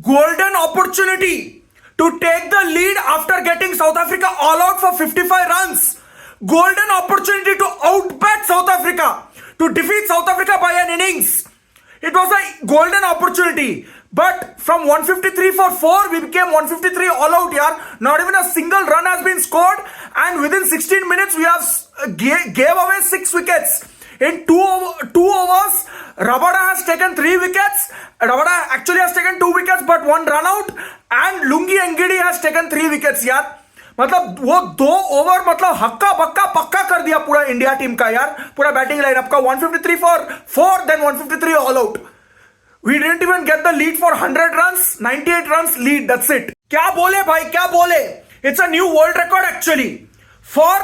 golden opportunity to take the lead after getting South Africa all out for 55 runs. Golden opportunity to outbat South Africa, to defeat South Africa by an innings. It was a golden opportunity. But from 153 for 4, we became 153 all out here. Not even a single run has been scored. And within 16 minutes, we have gave away 6 wickets. In two overs, Rabada has taken 3 wickets. Rabada actually has taken 2 wickets but 1 run out. And Lungi Ngidi has taken 3 wickets यार. मतलब वो 2 over मतलब हक्का बक्का पक्का कर दिया पूरा India team का यार, पूरा बैटिंग लाइनअप का. 153 for 4, then 153 all out. We didn't even get the lead for 100 runs, 98 runs lead, that's it. क्या बोले भाई, क्या बोले. It's a new world record actually. For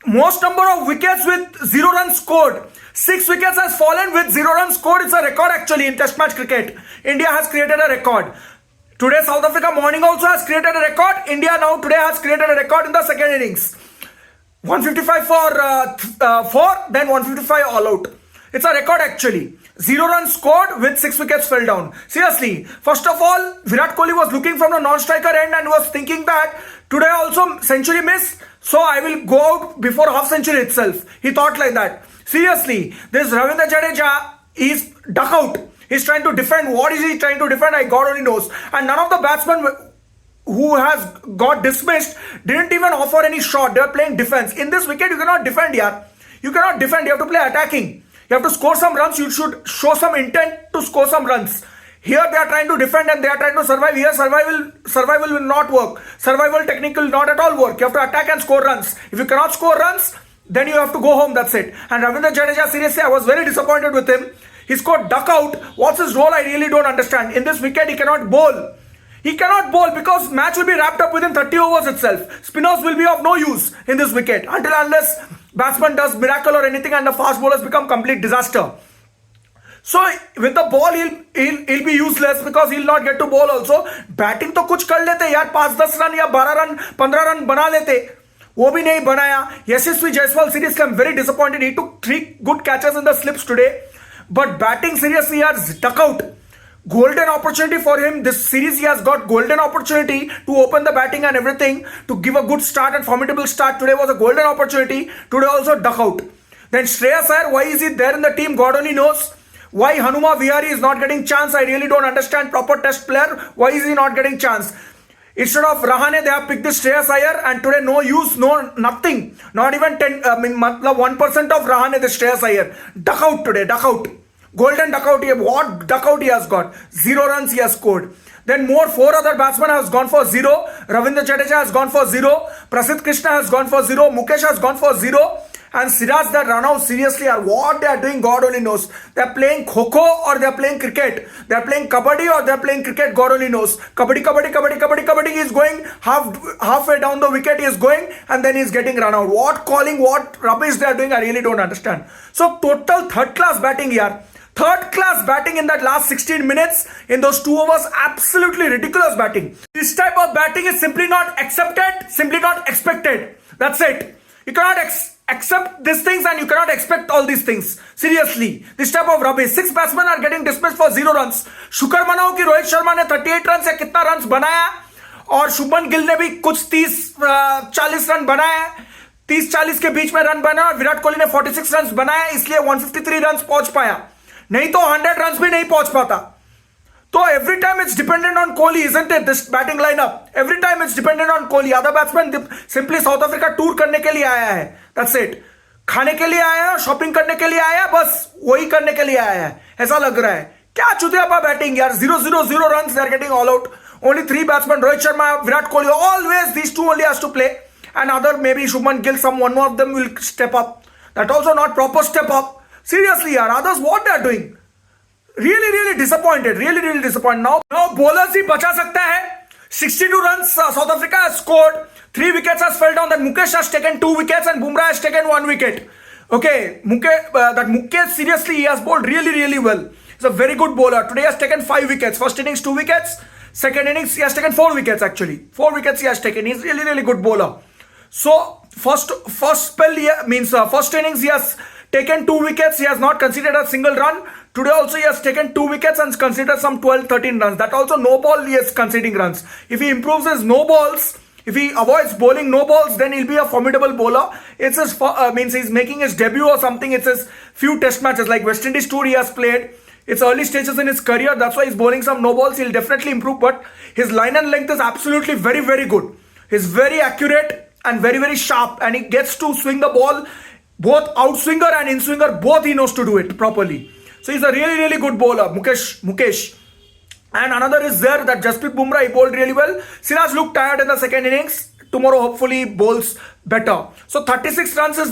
most number of wickets with 0 runs scored. 6 wickets has fallen with 0 runs scored. It's a record actually in Test match cricket. India has created a record. Today South Africa morning also has created a record. India now today has created a record in the second innings. 155 for 4, then 155 all out. It's a record actually. 0 runs scored with 6 wickets fell down. Seriously, first of all, Virat Kohli was looking from the non-striker end and was thinking that today also century miss, so I will go out before half century itself. He thought like that. Seriously, this Ravindra Jadeja is duck out. He's trying to defend. What is he trying to defend? God only knows. And none of the batsmen who has got dismissed didn't even offer any shot. They are playing defense. In this wicket, you cannot defend here. You cannot defend. You have to play attacking. You have to score some runs. You should show some intent to score some runs. Here they are trying to defend and they are trying to survive. Here survival will not work. Survival technique will not at all work. You have to attack and score runs. If you cannot score runs, then you have to go home. That's it. And Ravindra Jadeja, seriously, I was very disappointed with him. He scored duck out. What's his role? I really don't understand. In this wicket, he cannot bowl. He cannot bowl because match will be wrapped up within 30 overs itself. Spinners will be of no use in this wicket unless batsman does miracle or anything and the fast bowlers become complete disaster. So with the ball he'll be useless because he'll not get to bowl also. Batting तो कुछ कर लेते यार, 5-10 run या 12 run 15 run बना लेते, वो भी नहीं बनाया. यशस्वी Jaiswal, seriously I'm very disappointed. He took 3 good catches in the slips today. But batting, seriously, yaar, duck out. Golden opportunity for him. This series he has got golden opportunity to open the batting and everything, to give a good start and formidable start. Today was a golden opportunity. Today also duck out. Then Shreyas Iyer, why is he there in the team? God only knows. Why Hanuma Vihari is not getting chance? I really don't understand. Proper test player. Why is he not getting chance? Instead of Rahane, they have picked this Shreyas Iyer, and today no use, no nothing. Not even 1% of Rahane, this Shreyas Iyer. Duck out today, duck out. Golden duck out here. What duck out he has got? 0 runs he has scored. Then 4 other batsmen has gone for 0. Ravindra Jadeja has gone for 0. Prasidh Krishna has gone for 0. Mukesh has gone for 0. And Siraj, that run out, seriously, are what they are doing, God only knows. They are playing Kho-Kho or they are playing cricket. They are playing Kabaddi or they are playing cricket, God only knows. Kabaddi, he is going halfway down the wicket, he is going and then he is getting run out. What calling, what rubbish they are doing, I really don't understand. So total third class batting here. Third class batting in that last 16 minutes in those 2 overs. Absolutely ridiculous batting. This type of batting is simply not accepted, simply not expected. That's it. You cannot accept these things and you cannot expect all these things. Seriously, this type of rubbish. 6 batsmen are getting dismissed for 0 runs. शुक्र मनाओ कि रोहित शर्मा ने 38 run से कितना run बनाया और शुभमन गिल ने भी कुछ 30-40 रन बनाया. 30-40 के बीच में रन बनाया और विराट कोहली ने 46 रन बनाया, इसलिए 153 रन पहुंच पाया. नहीं तो 100 रन भी नहीं पहुंच पाता. So every time it's dependent on Kohli, isn't it? This batting lineup. Every time it's dependent on Kohli. Other batsmen simply South Africa tour करने के लिए आया है. That's it. खाने के लिए आया है, शॉपिंग करने के लिए आया है, बस वही करने के लिए आया है. ऐसा लग रहा है. क्या चुतियापा बैटिंग यार. 0 runs they are getting all out. Only 3 batsmen, Rohit Sharma, Virat Kohli. Always these 2 only has to play. And other maybe Shubman Gill, one of them will step up. That also not proper step up. Seriously yaar. Others what they are doing. Really disappointed. Really disappointed. Now bowlers ही बचा सकता है. 62 runs South Africa has scored. 3 wickets has fell down. That Mukesh has taken 2 wickets and Bumrah has taken 1 wicket. Okay, Mukesh seriously he has bowled really well. He's a very good bowler. Today he has taken 5 wickets. First innings 2 wickets. Second innings he has taken 4 wickets actually. 4 wickets he has taken. He's really good bowler. So first spell means first innings he has taken 2 wickets. He has not conceded a single run. Today also he has taken 2 wickets and considered some 12-13 runs. That also no ball he is conceding runs. If he improves his no balls, if he avoids bowling no balls, then he'll be a formidable bowler. It's his means he's making his debut or something. It's his few test matches like West Indies tour he has played. It's early stages in his career. That's why he's bowling some no balls. He'll definitely improve. But his line and length is absolutely very, very good. He's very accurate and very, very sharp. And he gets to swing the ball. Both outswinger and in-swinger, both he knows to do it properly. So he's a really, really good bowler, Mukesh. And another is there that Jasprit Bumrah, he bowled really well. Siraj looked tired in the second innings. Tomorrow hopefully bowls better. So 36 runs is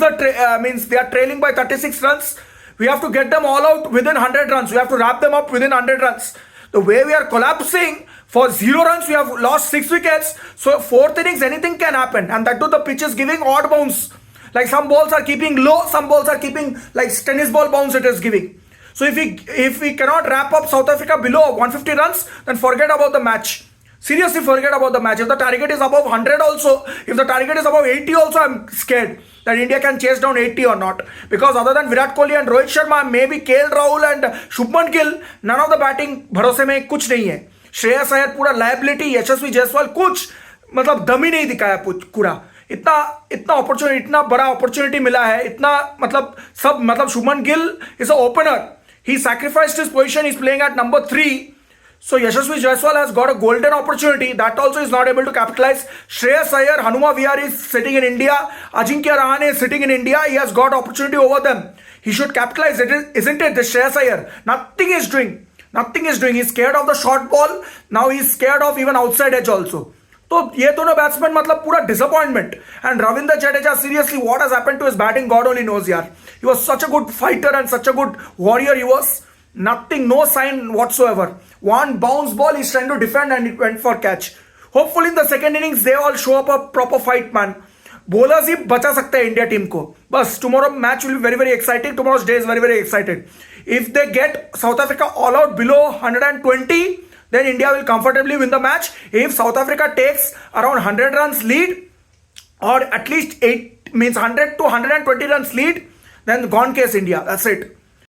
means they are trailing by 36 runs. We have to get them all out within 100 runs. We have to wrap them up within 100 runs. The way we are collapsing, for 0 runs we have lost 6 wickets. So 4th innings anything can happen. And that too the pitch is giving odd bounce. Like some balls are keeping low, some balls are keeping like tennis ball bounce it is giving. So if we cannot wrap up South Africa below 150 runs, then forget about the match. Seriously, forget about the match. If the target is above 100 also, if the target is above 80 also, I'm scared that India can chase down 80 or not. Because other than Virat Kohli and Rohit Sharma, maybe KL Rahul and Shubman Gill, none of the batting भरोसे में कुछ नहीं है. श्रेयस अय्यर पूरा liability, यशस्वी जायसवाल कुछ मतलब दम ही नहीं दिखाया पूरा. इतना अपॉर्चुनिटी, इतना बड़ा अपॉर्चुनिटी मिला है, इतना मतलब Shubman Gill is a opener. He sacrificed his position. He's playing at number 3. So Yashasvi Jaiswal has got a golden opportunity. That also is not able to capitalize. Shreyas Iyer, Hanuma Vihari is sitting in India. Ajinkya Rahane is sitting in India. He has got opportunity over them. He should capitalize it, isn't it? This Shreyas Iyer. Nothing is doing. He's scared of the short ball. Now he's scared of even outside edge also. तो ये दोनों batsman मतलब पूरा disappointment. And Ravindra Jadeja, seriously what has happened to his batting, god only knows यार. He was such a good fighter and such a good warrior. He was nothing, no sign whatsoever. One bounce ball, he's trying to defend and it went for catch. Hopefully in the second innings they all show up a proper fight, man. Bowlers ही बचा सकते हैं India team को. बस tomorrow match will be very, very exciting. Tomorrow's day is very, very excited. If they get South Africa all out below 120, then India will comfortably win the match. If South Africa takes around 100 runs lead, or at least 100 to 120 runs lead, then gone case India. That's it.